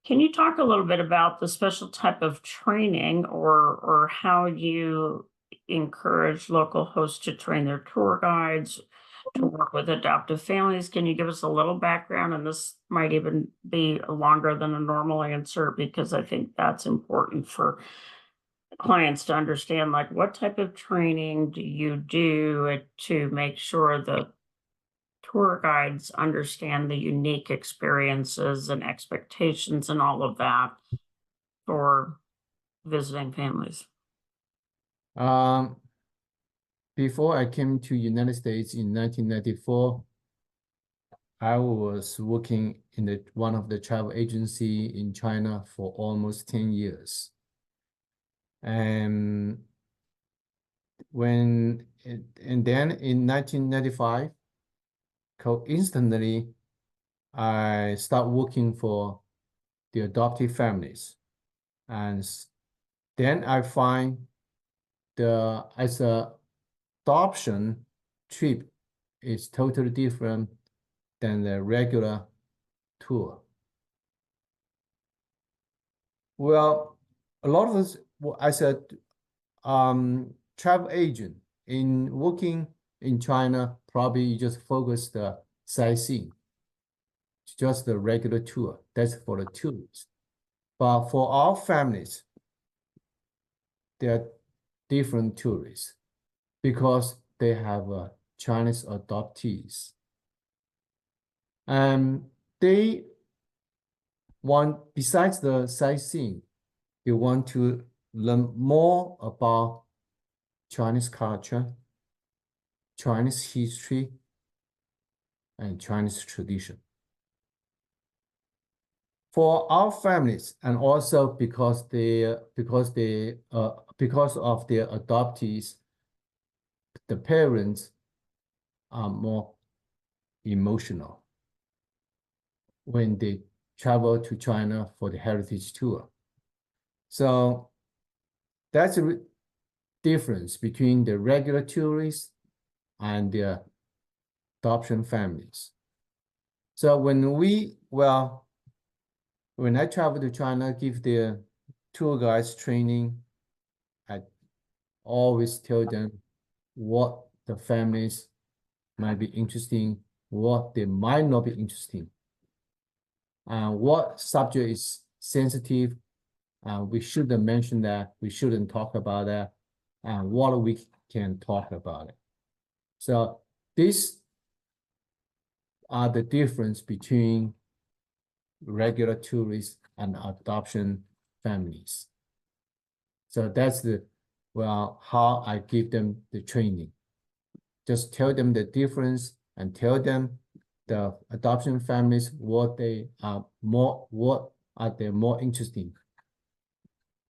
Can you talk a little bit about the special type of training or how you encourage local hosts to train their tour guides to work with adoptive families? Can you give us a little background? And this might even be longer than a normal answer because I think that's important for clients to understand, like, what type of training do you do to make sure the tour guides understand the unique experiences and expectations and all of that for visiting families? Um, Before I came to United States in 1994, I was working in one of the travel agency in China for almost 10 years. And then in 1995, coincidentally, I started working for the adoptive families. And then I find as a adoption trip is totally different than the regular tour. Well, a lot of us, as a travel agent in working in China, probably you just focus the sightseeing, just the regular tour. That's for the tourists. But for our families, they are different tourists because they have Chinese adoptees. And they want, besides the sightseeing, they want to learn more about Chinese culture, Chinese history, and Chinese tradition. For our families, and also because of their adoptees, the parents are more emotional when they travel to China for the heritage tour. So that's a difference between the regular tourists and the adoption families. So when I travel to China, give the tour guides training, I always tell them what the families might be interesting, what they might not be interesting, and what subject is sensitive. We shouldn't mention that, we shouldn't talk about that, and what we can talk about it. So these are the difference between regular tourists and adoption families. So that's how I give them the training. Just tell them the difference and tell them the adoption families what are they more interesting